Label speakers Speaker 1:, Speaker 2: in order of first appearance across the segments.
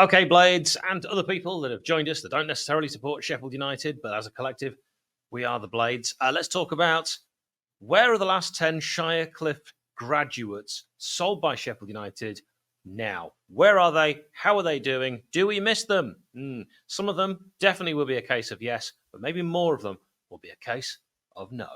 Speaker 1: Okay, Blades, and other people that have joined us that don't necessarily support Sheffield United, but as a collective, we are the Blades. Let's talk about where are the last 10 𝗏𝗏𝗃 graduates sold by Sheffield United now? Where are they? How are they doing? Do we miss them? Some of them definitely will be a case of yes, but maybe more of them will be a case of no.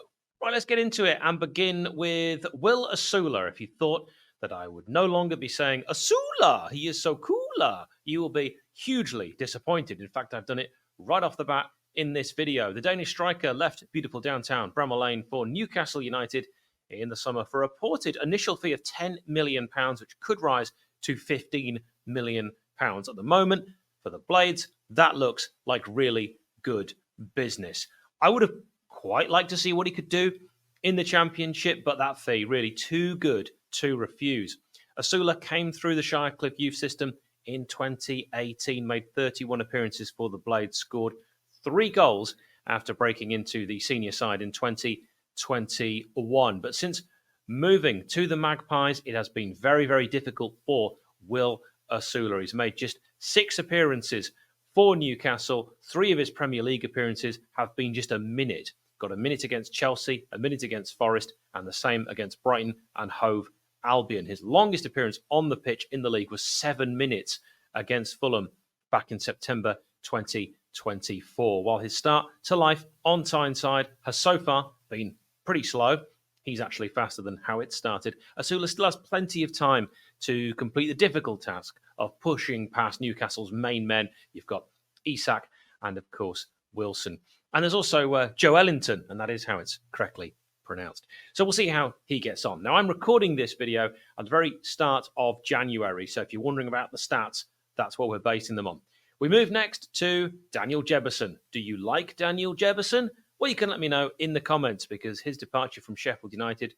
Speaker 1: Right, let's get into it and begin with Will Asula. If you thought that I would no longer be saying Asula, he is so cooler, you will be hugely disappointed. In fact, I've done it right off the bat in this video. The Danish striker left beautiful downtown Bramall Lane for Newcastle United in the summer for a reported initial fee of £10 million, which could rise to £15 million at the moment. For the Blades, that looks like really good business. I would have quite liked to see what he could do in the Championship, but that fee really too good to refuse. Asula came through the 𝗏𝗏𝗃 youth system in 2018, made 31 appearances for the Blades, scored 3 goals after breaking into the senior side in 2021. But since moving to the Magpies, it has been very, very difficult for Will Asula. He's made just 6 appearances for Newcastle. 3 of his Premier League appearances have been just a minute. Got a minute against Chelsea, a minute against Forest, and the same against Brighton and Hove Albion. His longest appearance on the pitch in the league was 7 minutes against Fulham back in September 2024. While his start to life on Tyneside has so far been pretty slow, he's actually faster than how it started. Asula still has plenty of time to complete the difficult task of pushing past Newcastle's main men. You've got Isak and, of course, Wilson. And there's also Joelinton, and that is how it's correctly pronounced. So we'll see how he gets on. Now, I'm recording this video at the very start of January, so if you're wondering about the stats, that's what we're basing them on. We move next to Daniel Jebson. Do you like Daniel Jebson? Well, you can let me know in the comments, because his departure from Sheffield United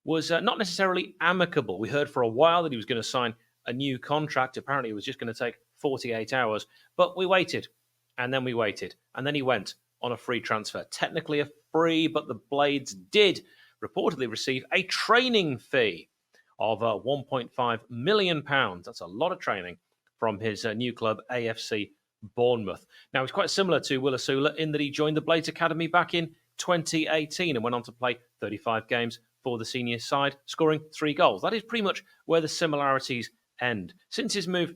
Speaker 1: was not necessarily amicable. We heard for a while that he was going to sign a new contract. Apparently, it was just going to take 48 hours, but we waited, and then we waited, and then he went on a free transfer. Technically a free, but the Blades did reportedly receive a training fee of £1.5 million. That's a lot of training from his new club, AFC Bournemouth. Now, it's quite similar to Will Asula in that he joined the Blades Academy back in 2018 and went on to play 35 games for the senior side, scoring 3 goals. That is pretty much where the similarities end. Since his move,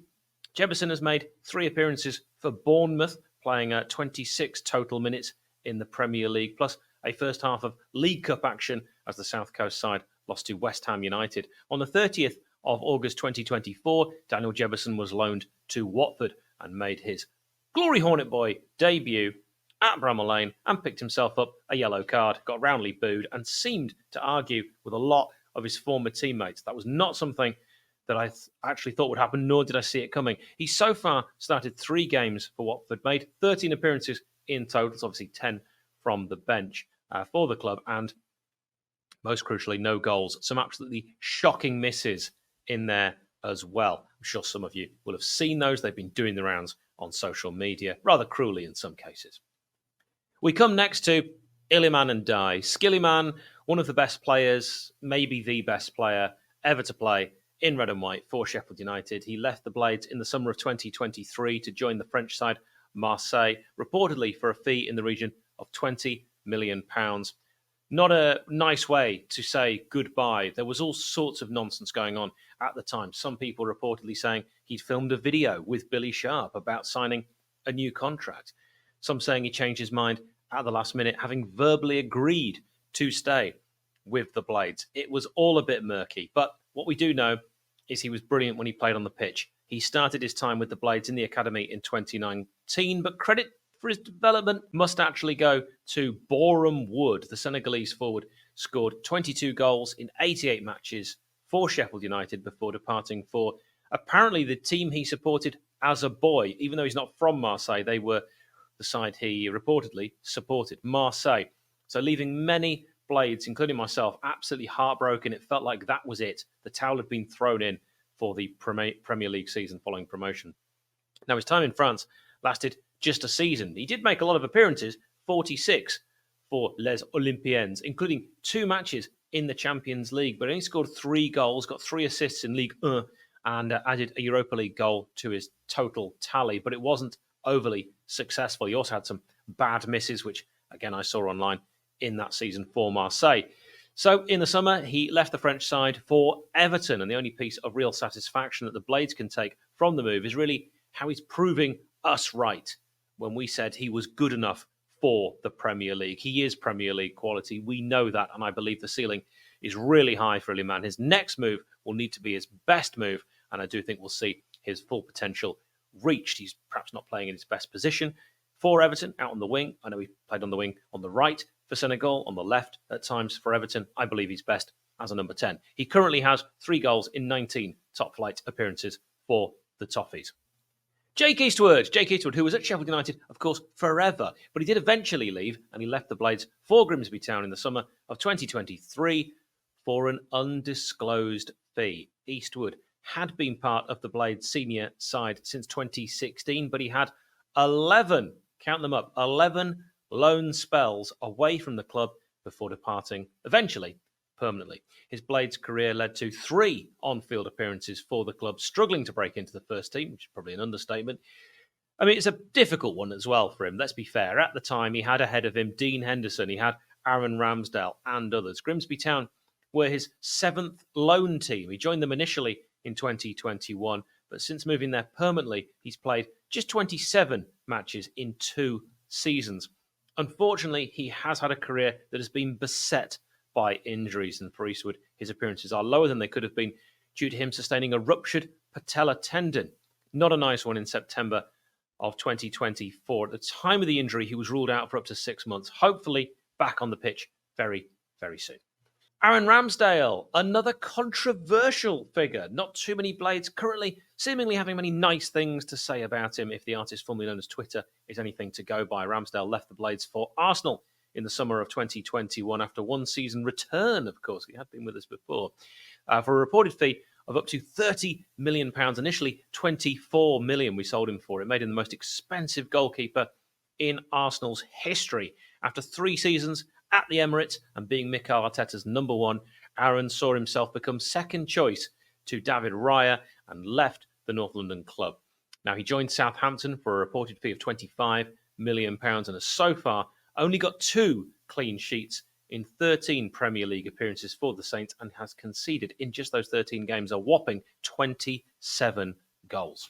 Speaker 1: Jebson has made 3 appearances for Bournemouth, playing 26 total minutes in the Premier League, plus a first half of League Cup action as the South Coast side lost to West Ham United. On the 30th of August 2024, Daniel Jebson was loaned to Watford and made his Glory Hornet Boy debut at Bramall Lane and picked himself up a yellow card, got roundly booed and seemed to argue with a lot of his former teammates. That was not something that I actually thought would happen, nor did I see it coming. He's so far started 3 games for Watford, made 13 appearances in total, it's obviously 10 from the bench for the club, and most crucially, no goals. Some absolutely shocking misses in there as well. I'm sure some of you will have seen those. They've been doing the rounds on social media, rather cruelly in some cases. We come next to Iliman and 𝗏𝗍. Skillyman, one of the best players, maybe the best player ever to play in red and white for Sheffield United. He left the Blades in the summer of 2023 to join the French side Marseille, reportedly for a fee in the region of £20 million. Not a nice way to say goodbye. There was all sorts of nonsense going on at the time. Some people reportedly saying he'd filmed a video with 𝗏𝗏𝗃 about signing a new contract. Some saying he changed his mind at the last minute, having verbally agreed to stay with the Blades. It was all a bit murky, but what we do know is he was brilliant when he played on the pitch. He started his time with the Blades in the academy in 2019, but credit for his development must actually go to Boreham Wood. The Senegalese forward scored 22 goals in 88 matches for Sheffield United before departing for apparently the team he supported as a boy. Even though he's not from Marseille, they were the side he reportedly supported, Marseille. So leaving many Blades, including myself, absolutely heartbroken. It felt like that was it. The towel had been thrown in for the Premier League season following promotion. Now, his time in France lasted just a season. He did make a lot of appearances, 46 for Les Olympiens, including 2 matches in the Champions League, but only scored 3 goals, got 3 assists in Ligue 1 and added a Europa League goal to his total tally, but it wasn't overly successful. He also had some bad misses, which, again, I saw online in that season for Marseille. So in the summer, he left the French side for Everton, and the only piece of real satisfaction that the Blades can take from the move is really how he's proving us right when we said he was good enough for the Premier League. He is Premier League quality. We know that, and I believe the ceiling is really high for Iliman. His next move will need to be his best move, and I do think we'll see his full potential reached. He's perhaps not playing in his best position for Everton, out on the wing. I know he played on the wing on the right for Senegal, on the left at times for Everton. I believe he's best as a number 10. He currently has 3 goals in 19 top-flight appearances for the Toffees. Jake Eastwood, who was at Sheffield United, of course, forever, but he did eventually leave, and he left the Blades for Grimsby Town in the summer of 2023 for an undisclosed fee. Eastwood had been part of the Blades senior side since 2016, but he had 11, count them up, 11 loan spells away from the club before departing, eventually, permanently. His Blades career led to 3 on-field appearances for the club, struggling to break into the first team, which is probably an understatement. I mean, it's a difficult one as well for him, let's be fair. At the time, he had ahead of him Dean Henderson, he had Aaron Ramsdale and others. Grimsby Town were his 7th loan team. He joined them initially in 2021, but since moving there permanently, he's played just 27 matches in 2 seasons. Unfortunately, he has had a career that has been beset by injuries, and for Eastwood, his appearances are lower than they could have been due to him sustaining a ruptured patella tendon. Not a nice one in September of 2024. At the time of the injury, he was ruled out for up to 6 months. Hopefully back on the pitch very, very soon. Aaron Ramsdale, another controversial figure. Not too many Blades currently seemingly having many nice things to say about him, if the artist formerly known as Twitter is anything to go by. Ramsdale left the Blades for Arsenal in the summer of 2021 after one season return, of course. He had been with us before. For a reported fee of up to £30 million. Initially, £24 million we sold him for. It made him the most expensive goalkeeper in Arsenal's history. After 3 seasons at the Emirates and being Mikel Arteta's number 1, Aaron saw himself become second choice to David Raya and left the North London club. Now, he joined Southampton for a reported fee of £25 million and has so far only got 2 clean sheets in 13 Premier League appearances for the Saints and has conceded in just those 13 games a whopping 27 goals.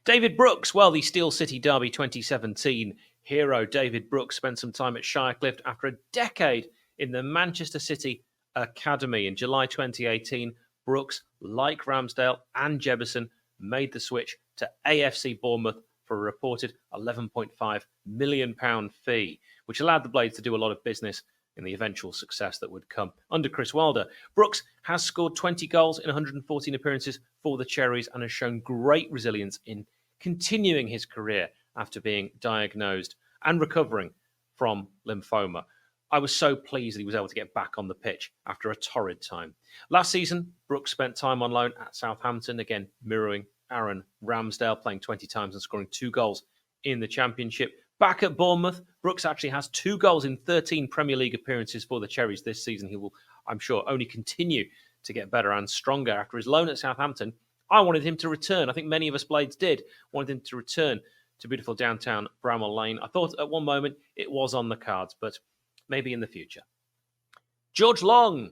Speaker 1: David Brooks, well, the Steel City Derby 2017 hero David Brooks spent some time at Shirecliffe after a decade in the Manchester City Academy. In July 2018, Brooks, like Ramsdale and Jebson, made the switch to AFC Bournemouth for a reported £11.5 million fee, which allowed the Blades to do a lot of business in the eventual success that would come under Chris Wilder. Brooks has scored 20 goals in 114 appearances for the Cherries and has shown great resilience in continuing his career after being diagnosed and recovering from lymphoma. I was so pleased that he was able to get back on the pitch after a torrid time. Last season, Brooks spent time on loan at Southampton, again mirroring Aaron Ramsdale, playing 20 times and scoring 2 goals in the Championship. Back at Bournemouth, Brooks actually has 2 goals in 13 Premier League appearances for the Cherries this season. He will, I'm sure, only continue to get better and stronger. After his loan at Southampton, I wanted him to return. I think many of us Blades did. Wanted him to return to beautiful downtown Bramall Lane. I thought at one moment it was on the cards, but maybe in the future. George Long.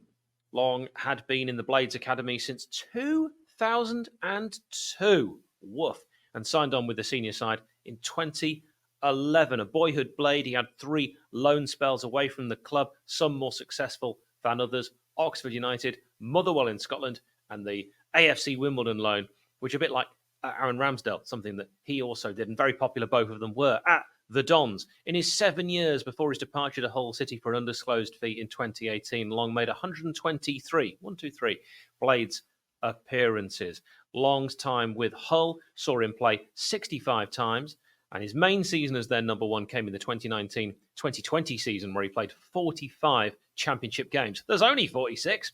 Speaker 1: Long had been in the Blades Academy since 2002. Woof. And signed on with the senior side in 2011. A boyhood Blade. He had 3 loan spells away from the club, some more successful than others. Oxford United, Motherwell in Scotland, and the AFC Wimbledon loan, which a bit like Aaron Ramsdale, something that he also did, and very popular both of them were at the Dons. In his 7 years before his departure to Hull City for an undisclosed fee in 2018, Long made 123 Blades appearances. Long's time with Hull saw him play 65 times, and his main season as their number 1 came in the 2019-2020 season, where he played 45 championship games. There's only 46.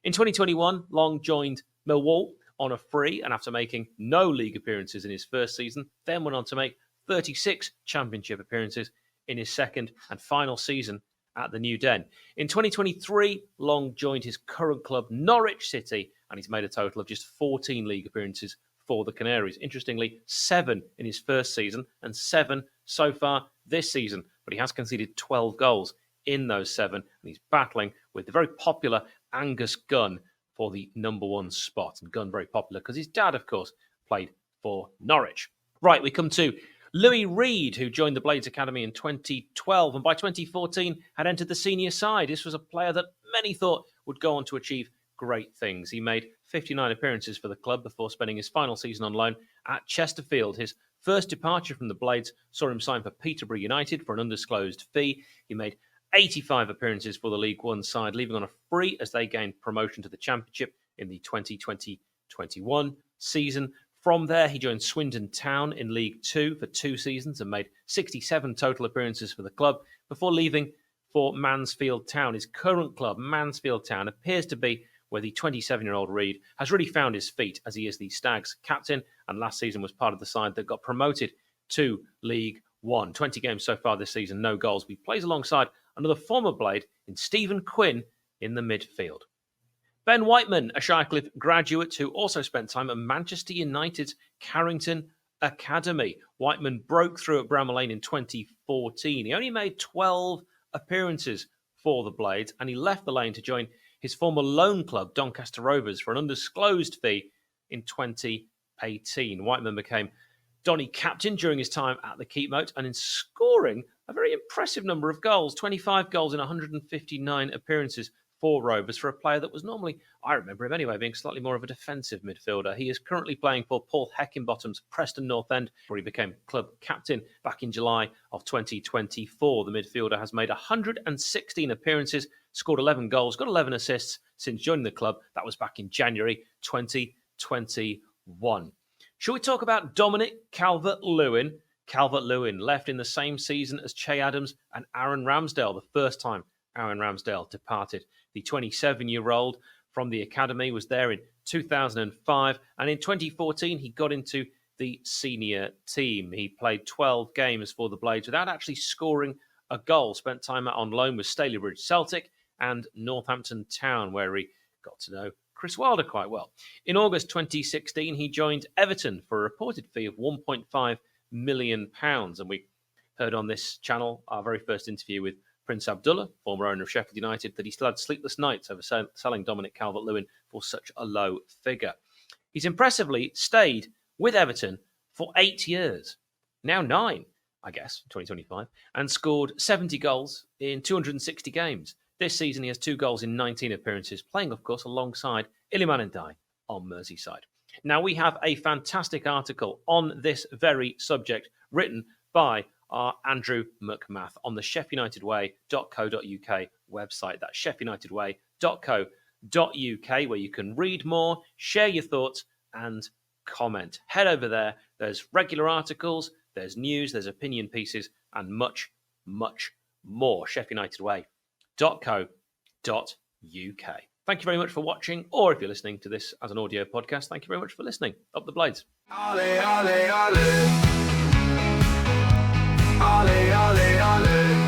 Speaker 1: In 2021, Long joined Millwall on a free, and after making no league appearances in his first season, then went on to make 36 championship appearances in his second and final season at the New Den. In 2023, Long joined his current club, Norwich City, and he's made a total of just 14 league appearances for the Canaries. Interestingly, 7 in his first season and 7 so far this season. But he has conceded 12 goals in those 7, and he's battling with the very popular Angus Gunn for the number 1 spot. And Gunn very popular because his dad, of course, played for Norwich. Right, we come to Louie Reed, who joined the Blades Academy in 2012 and by 2014 had entered the senior side. This was a player that many thought would go on to achieve great things. He made 59 appearances for the club before spending his final season on loan at Chesterfield. His first departure from the Blades saw him sign for Peterborough United for an undisclosed fee. He made 85 appearances for the League One side, leaving on a free as they gained promotion to the Championship in the 2020-21 season. From there, he joined Swindon Town in League Two for 2 seasons and made 67 total appearances for the club before leaving for Mansfield Town. His current club, Mansfield Town, appears to be where the 27-year-old Reed has really found his feet, as he is the Stags' captain and last season was part of the side that got promoted to League One. 20 games so far this season, no goals. He plays alongside another former Blade in Stephen Quinn in the midfield. Ben Whiteman, a 𝗣𝗍𝗲 graduate who also spent time at Manchester United's Carrington Academy. Whiteman broke through at Bramall Lane in 2014. He only made 12 appearances for the Blades, and he left the lane to join his former loan club, Doncaster Rovers, for an undisclosed fee in 2018. Whiteman became Donny captain during his time at the Keepmoat and in scoring a very impressive number of goals, 25 goals in 159 appearances for Rovers for a player that was normally, I remember him anyway, being slightly more of a defensive midfielder. He is currently playing for Paul Heckingbottom's Preston North End, where he became club captain back in July of 2024. The midfielder has made 116 appearances, scored 11 goals, got 11 assists since joining the club. That was back in January 2021. Shall we talk about Dominic Calvert-Lewin? Calvert-Lewin left in the same season as Che Adams and Aaron Ramsdale, the first time Aaron Ramsdale departed. The 27-year-old from the academy was there in 2005, and in 2014 he got into the senior team. He played 12 games for the Blades without actually scoring a goal. Spent time out on loan with Stalybridge Celtic and Northampton Town, where he got to know Chris Wilder quite well. In August 2016, he joined Everton for a reported fee of £1.5 million. And we heard on this channel our very first interview with Prince Abdullah, former owner of Sheffield United, that he still had sleepless nights over selling Dominic Calvert-Lewin for such a low figure. He's impressively stayed with Everton for 8 years, now 9, I guess, 2025, and scored 70 goals in 260 games. This season, he has 2 goals in 19 appearances, playing, of course, alongside Iliman Ndiaye on Merseyside. Now, we have a fantastic article on this very subject written by our Andrew McMath on the sheffunitedway.co.uk website. That's sheffunitedway.co.uk, where you can read more, share your thoughts, and comment. Head over there. There's regular articles, there's news, there's opinion pieces, and much, much more. sheffunitedway.co.uk. Thank you very much for watching, or if you're listening to this as an audio podcast, thank you very much for listening. Up the Blades. Ale, ale, ale. Ale, ale, ale.